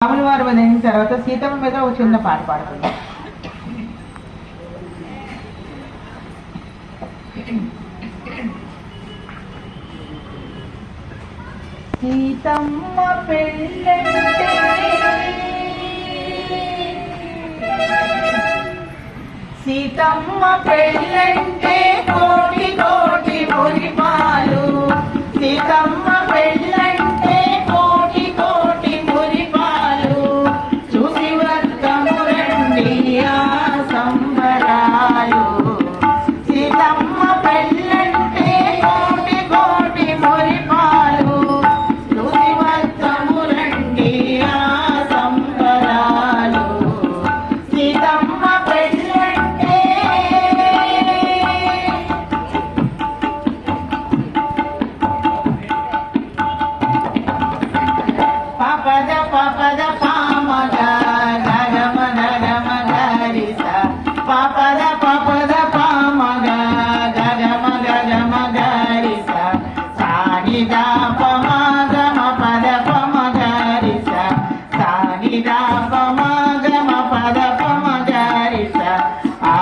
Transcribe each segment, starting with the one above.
రాముల వారు వదిలిన తర్వాత సీతమ్మ మీద ఒక చిన్న పాట పాడుతుంది. సీతమ్మ పెళ్ళంటే సీతమ్మ పెళ్ళంటే కోటి కోటి మురిపాలు. సీతమ్మ పెళ్ళంటే కోటి కోటి మురిపాలు. చూసి వద్దము రండి ఆ సంబరాలు. సీతమ్మ పెళ్ళంటే కోటి కోటి మురిపాలు. చూసి వద్దము రండి ఆ సంబరాలు. సీతమ్మ పెళ్ళంటే పపద పపద పామగ గగమ గగమ గరిస. పపద పపద పామగ గగమ గగమ గరిస. సానిదా పమగమ పద పమ గరిస. సానిదా పమగమ పద పమ గరిస. ఆ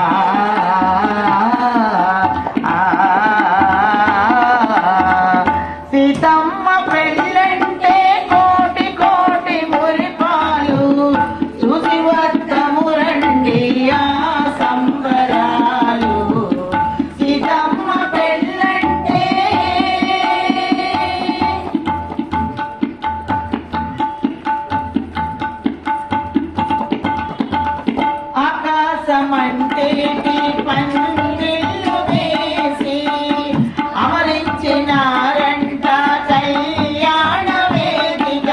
సీతమ్మ పెళ్ళంటే కోటి కోటి మురిపాలు. చూసి వద్దము రండి ఆ సంబరాలు. సీతమ్మ పెళ్ళంటే ఆకాశమంటేటి పందిళ్ళు వేసి అమరించినారంట కళ్యాణ వేదిక.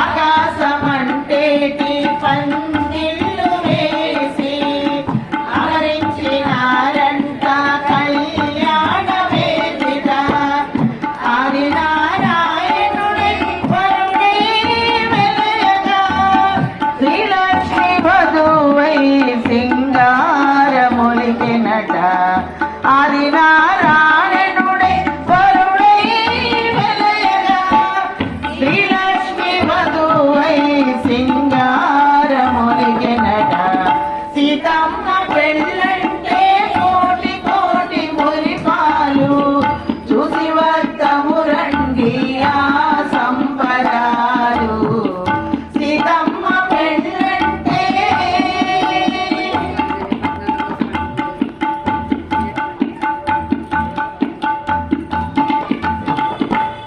ఆకాశమంటేటి పందిళ్ళు వేసి అమరించినారంట కళ్యాణ వేదిక. ఆది నారాయణుడి వరుణే వెలయగా శ్రీలక్ష్మి వధువై సింగారములికినట. ఆది నారాయణుడే వరుణై వెలయగా శ్రీలక్ష్మి వధువై సింగారములికినట. సీతమ్మ పెళ్ళంటే కోటి కోటి మురిపాలు. చూసి వద్దము రండి ఆ సంబరాలు. సీతమ్మ పెళ్ళంటే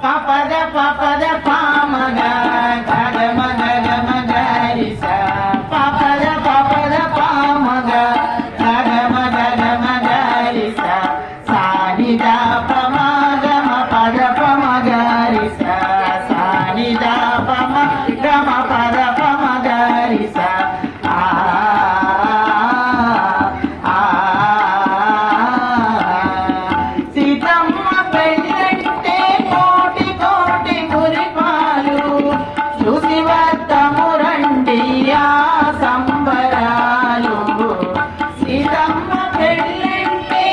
పపద పపద పామగ గగమ గగమ గరిస. పపద పపద పామగ గగమ గగమ గరిస. సానిదా పమగమ పద పమ గరిస. సానిదా పమగమ పద పమ గరిస. ఆ సీతమ్మ పెళ్ళంటే కోటి కోటి మురిపాలు. చూసి వద్దము రండి ఆ సంబరాలు. సీతమ్మ పెళ్ళంటే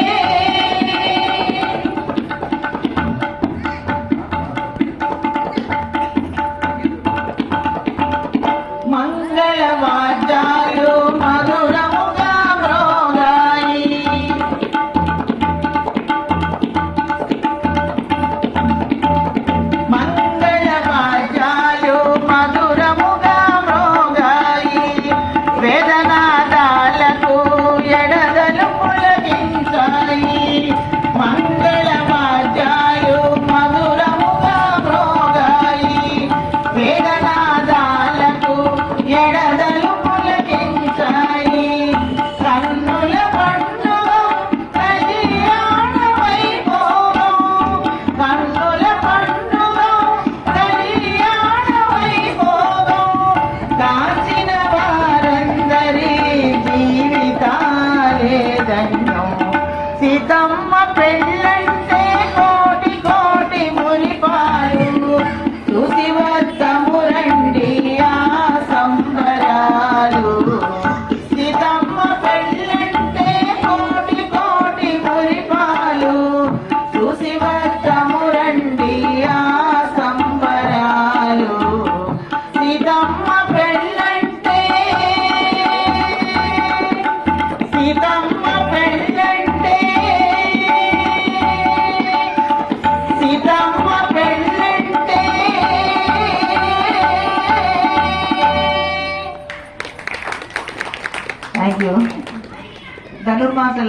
సీతమ్మ పెళ్ళంటే సీతమ్మ పెళ్ళంటే సీతమ్మ పెళ్ళంటే థ్యాంక్ యూ ధనుర్మాసంలో